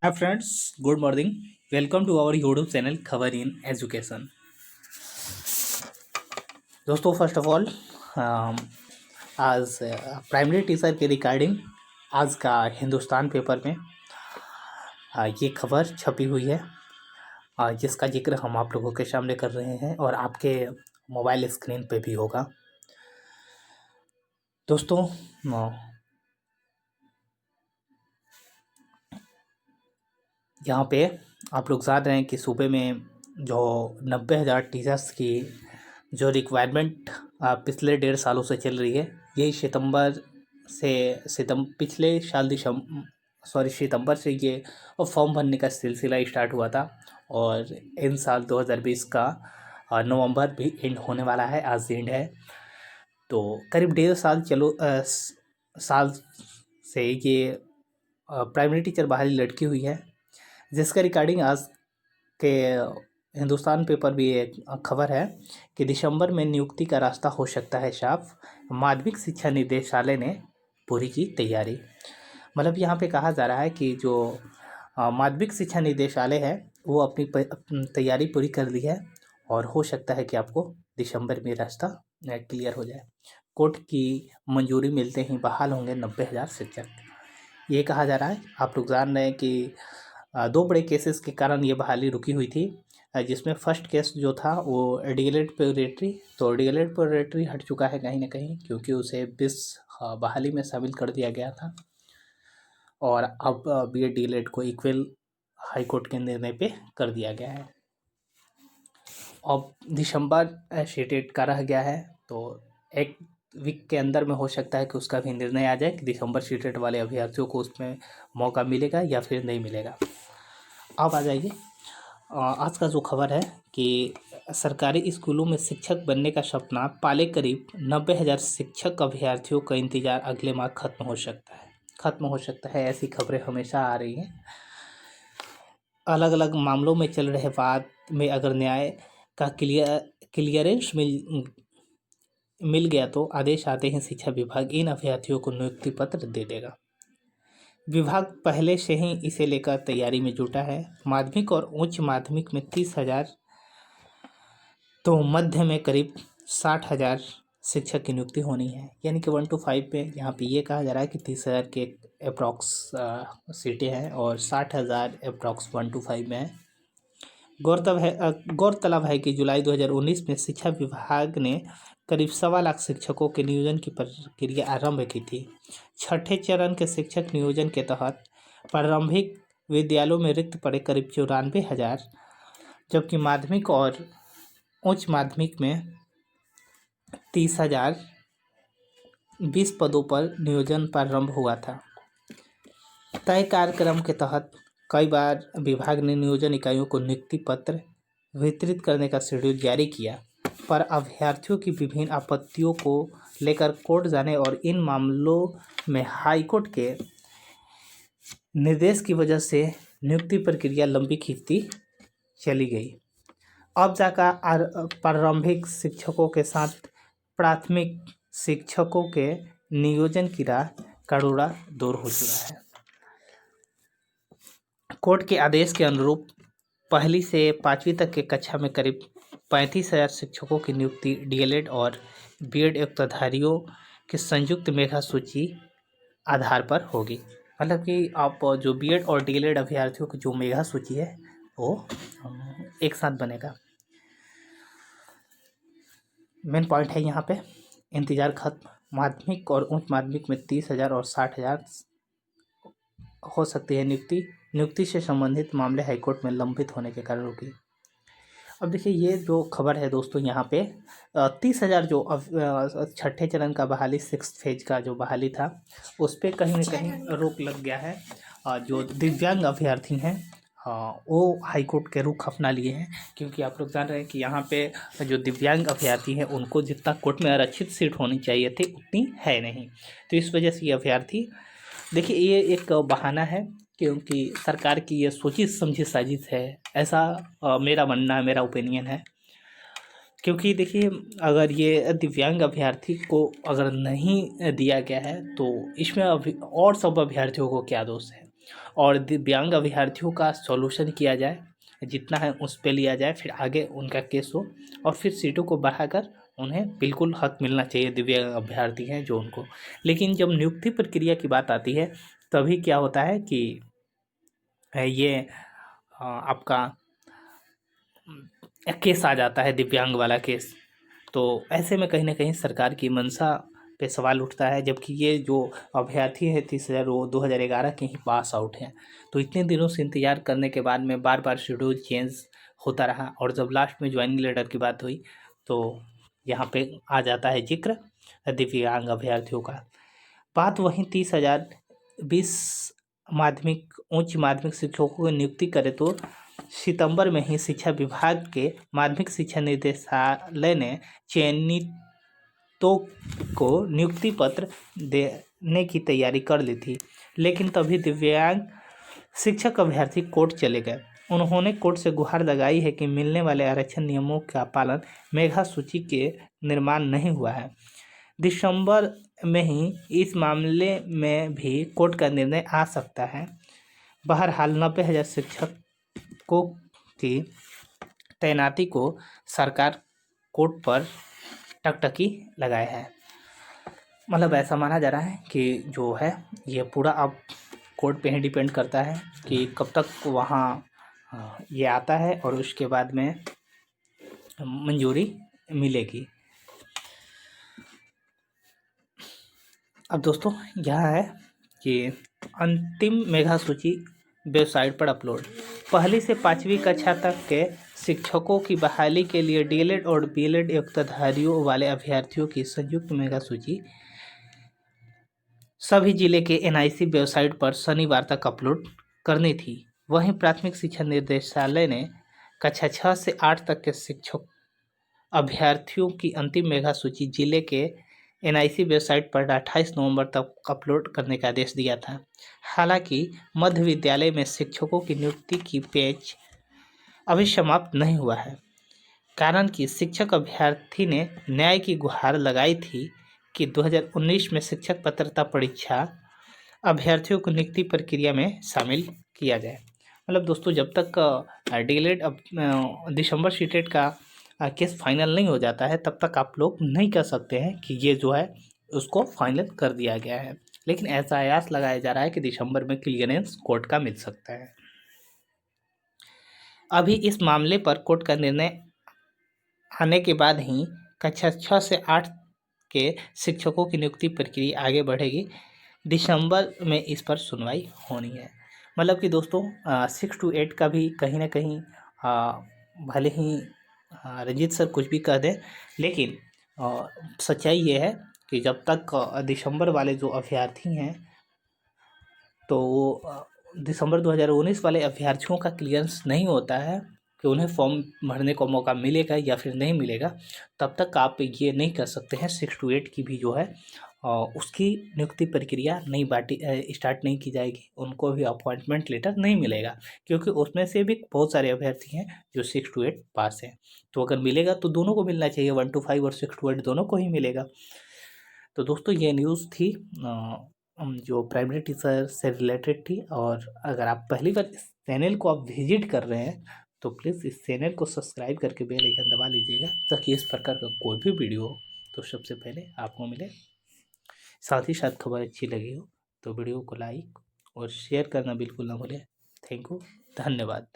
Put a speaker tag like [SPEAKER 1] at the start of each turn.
[SPEAKER 1] Hi friends, good morning. Welcome to our YouTube channel Khabar in education. दोस्तों, first of all आज primary teacher के regarding आज का Hindustan paper में ये खबर छपी हुई है, जिसका जिक्र हम आप लोगों के सामने कर रहे हैं और आपके मोबाइल स्क्रीन पे भी होगा। दोस्तों, यहाँ पे आप लोग जान रहे हैं कि सूबे में जो 90,000 टीचर्स की जो रिक्वायरमेंट पिछले 1.5 सालों से चल रही है, यही पिछले साल सितंबर से ये फॉर्म भरने का सिलसिला स्टार्ट हुआ था और इन साल 2020 का नवंबर भी एंड होने वाला है। आज एंड है, तो करीब 1.5 साल साल से ये प्राइमरी टीचर बहाली लटकी हुई है, जिसका रिगार्डिंग आज के हिंदुस्तान पेपर भी एक खबर है कि दिसंबर में नियुक्ति का रास्ता हो सकता है साफ। माध्यमिक शिक्षा निदेशालय ने पूरी की तैयारी। मतलब यहाँ पे कहा जा रहा है कि जो माध्यमिक शिक्षा निदेशालय है वो अपनी तैयारी पूरी कर ली है और हो सकता है कि आपको दिसंबर में रास्ता क्लियर हो जाए। कोर्ट की मंजूरी मिलते ही बहाल होंगे 90,000 शिक्षक, ये कहा जा रहा है। आप लोग जान रहे हैं कि 2 बड़े केसेस के कारण ये बहाली रुकी हुई थी, जिसमें फर्स्ट केस जो था वो डीएलएड प्योरेटरी, तो डीएलएड प्योरेटरी हट चुका है कहीं ना कहीं, क्योंकि उसे 20 बहाली में शामिल कर दिया गया था और अब बीएड डीएलएड को इक्वल हाई कोर्ट के निर्णय पे कर दिया गया है। अब दिसंबर शेडेड का रह गया है, तो एक वीक के अंदर में हो सकता है कि उसका भी निर्णय आ जाए कि दिसंबर शेडेड वाले अभ्यर्थियों को उसमें मौका मिलेगा या फिर नहीं मिलेगा। अब आ जाइए आज का जो खबर है कि सरकारी स्कूलों में शिक्षक बनने का सपना पाले करीब 90,000 शिक्षक अभ्यर्थियों का इंतजार अगले माह खत्म हो सकता है। ऐसी खबरें हमेशा आ रही हैं। अलग अलग मामलों में चल रहे वाद में अगर न्याय का क्लियरेंस मिल गया तो आदेश आते ही शिक्षा विभाग इन अभ्यर्थियों को नियुक्ति पत्र दे देगा। विभाग पहले से ही इसे लेकर तैयारी में जुटा है। माध्यमिक और उच्च माध्यमिक में 30,000 तो मध्य में करीब 60,000 शिक्षक की नियुक्ति होनी है, यानी कि 1 to 5 में यहाँ पे ये कहा जा रहा है कि 30,000 के अप्रॉक्स सीटें हैं और 60,000 अप्रॉक्स 1 to 5 में है। गौरतलब है कि जुलाई 2019 में शिक्षा विभाग ने करीब 1.25 लाख शिक्षकों के नियोजन की प्रक्रिया आरंभ की थी। छठे चरण के शिक्षक नियोजन के तहत प्रारंभिक विद्यालयों में रिक्त पड़े करीब 94,000, जबकि माध्यमिक और उच्च माध्यमिक में 30,000 20 पदों पर नियोजन प्रारंभ हुआ था। तय कार्यक्रम के तहत कई बार विभाग ने नियोजन इकाइयों को नियुक्ति पत्र वितरित करने का शेड्यूल जारी किया, पर अभ्यर्थियों की विभिन्न आपत्तियों को लेकर कोर्ट जाने और इन मामलों में हाईकोर्ट के निर्देश की वजह से नियुक्ति प्रक्रिया लंबी खिंचती चली गई। अब जाकर प्रारंभिक शिक्षकों के साथ प्राथमिक शिक्षकों के नियोजन की राह करोड़ा दूर हो चुका है। कोर्ट के आदेश के अनुरूप पहली से 5वीं तक के कक्षा में करीब 35,000 शिक्षकों की नियुक्ति डीएलएड और बीएड योग्यताधारियों की संयुक्त मेधा सूची आधार पर होगी। मतलब कि आप जो बीएड और डीएलएड अभ्यर्थियों की जो मेधा सूची है वो एक साथ बनेगा। मेन पॉइंट है यहाँ पे इंतजार खत्म। माध्यमिक और उच्च माध्यमिक में 30,000 और 60,000 हो सकती है नियुक्ति से संबंधित मामले हाईकोर्ट में लंबित होने के कारण रुकी। अब देखिए, ये जो खबर है दोस्तों, यहाँ पे 30,000 जो छठे चरण का बहाली 6th फेज का जो बहाली था उस पर कहीं ना कहीं रोक लग गया है। जो दिव्यांग अभ्यर्थी हैं वो हाईकोर्ट के रुख अपना लिए हैं, क्योंकि आप लोग जान रहे हैं कि यहाँ पे जो दिव्यांग अभ्यर्थी हैं उनको जितना कोर्ट में आरक्षित सीट होनी चाहिए थी उतनी है नहीं। तो इस वजह से ये अभ्यर्थी, देखिए, ये एक बहाना है, क्योंकि सरकार की ये सोची समझी साजिश है, ऐसा मेरा मानना है, मेरा ओपिनियन है। क्योंकि देखिए, अगर ये दिव्यांग अभ्यर्थी को अगर नहीं दिया गया है तो इसमें और सब अभ्यर्थियों को क्या दोष है। और दिव्यांग अभ्यर्थियों का सॉल्यूशन किया जाए, जितना है उस पे लिया जाए, फिर आगे उनका केस हो और फिर सीटों को बढ़ाकर उन्हें बिल्कुल हक मिलना चाहिए दिव्यांग अभ्यर्थी हैं जो उनको। लेकिन जब नियुक्ति प्रक्रिया की बात आती है तभी क्या होता है कि ये आपका केस आ जाता है, दिव्यांग वाला केस। तो ऐसे में कहीं ना कहीं सरकार की मंशा पे सवाल उठता है, जबकि ये जो अभ्यर्थी है 30,000 वो 2011 के ही पास आउट हैं। तो इतने दिनों से इंतजार करने के बाद में बार बार शेड्यूल चेंज होता रहा और जब लास्ट में ज्वाइनिंग लेटर की बात हुई तो यहाँ पे आ जाता है जिक्र दिव्यांग अभ्यर्थियों का। बात वहीं 30,020 माध्यमिक उच्च माध्यमिक शिक्षकों की नियुक्ति करे तो सितंबर में ही शिक्षा विभाग के माध्यमिक शिक्षा निदेशालय ने चयनितों को नियुक्ति पत्र देने की तैयारी कर ली थी। लेकिन तभी दिव्यांग शिक्षक अभ्यर्थी कोर्ट चले गए। उन्होंने कोर्ट से गुहार लगाई है कि मिलने वाले आरक्षण नियमों का पालन मेधा सूची के निर्माण नहीं हुआ है। दिसंबर में ही इस मामले में भी कोर्ट का निर्णय आ सकता है। बहरहाल 90,000 शिक्षकों की तैनाती को सरकार कोर्ट पर टकटकी लगाए है। मतलब ऐसा माना जा रहा है कि जो है ये पूरा अब कोर्ट पे ही डिपेंड करता है कि कब तक वहाँ ये आता है और उसके बाद में मंजूरी मिलेगी। अब दोस्तों यह है कि अंतिम मेधा सूची वेबसाइट पर अपलोड। पहली से 5वीं कक्षा तक के शिक्षकों की बहाली के लिए डीएलएड और बीएलएड योग्यताधारियों वाले अभ्यर्थियों की संयुक्त मेधा सूची सभी जिले के एनआईसी वेबसाइट पर शनिवार तक अपलोड करनी थी। वहीं प्राथमिक शिक्षा निर्देशालय ने कक्षा 6 से 8 तक के शिक्षक अभ्यर्थियों की अंतिम मेधा सूची जिले के एनआईसी वेबसाइट पर 28 नवंबर तक अपलोड करने का आदेश दिया था। हालांकि मध्य विद्यालय में शिक्षकों की नियुक्ति की पेच अभी समाप्त नहीं हुआ है, कारण कि शिक्षक अभ्यर्थी ने न्याय की गुहार लगाई थी कि 2019 में शिक्षक पात्रता परीक्षा अभ्यर्थियों को नियुक्ति प्रक्रिया में शामिल किया जाए। मतलब दोस्तों जब तक डीएलएड दिसंबर सीटेट का केस फाइनल नहीं हो जाता है तब तक आप लोग नहीं कह सकते हैं कि ये जो है उसको फाइनल कर दिया गया है। लेकिन ऐसा आयास लगाया जा रहा है कि दिसंबर में क्लियरेंस कोर्ट का मिल सकता है। अभी इस मामले पर कोर्ट का निर्णय आने के बाद ही कक्षा 6 से 8 के शिक्षकों की नियुक्ति प्रक्रिया आगे बढ़ेगी। दिसंबर में इस पर सुनवाई होनी है। मतलब कि दोस्तों 6 to 8 का भी कहीं ना कहीं भले ही रंजीत सर कुछ भी कह दें, लेकिन सच्चाई ये है कि जब तक दिसंबर वाले जो अभ्यर्थी हैं तो वो दिसंबर 2019 वाले अभ्यर्थियों का क्लियरेंस नहीं होता है कि उन्हें फॉर्म भरने का मौका मिलेगा या फिर नहीं मिलेगा, तब तक आप ये नहीं कर सकते हैं 6 to 8 की भी जो है उसकी नियुक्ति प्रक्रिया नहीं स्टार्ट नहीं की जाएगी, उनको भी अपॉइंटमेंट लेटर नहीं मिलेगा, क्योंकि उसमें से भी बहुत सारे अभ्यर्थी हैं जो 6 to 8 पास हैं। तो अगर मिलेगा तो दोनों को मिलना चाहिए, 1 to 5 और 6 to 8 दोनों को ही मिलेगा। तो दोस्तों ये न्यूज़ थी जो प्राइमरी टीचर से रिलेटेड थी। और अगर आप पहली बार इस चैनल को आप विजिट कर रहे हैं तो प्लीज़ इस चैनल को सब्सक्राइब करके बेल आइकन दबा लीजिएगा ताकि इस प्रकार का कोई भी वीडियो हो तो सबसे पहले आपको मिले। साथ ही साथ खबर अच्छी लगी हो तो वीडियो को लाइक और शेयर करना बिल्कुल ना भूलें। थैंक यू, धन्यवाद।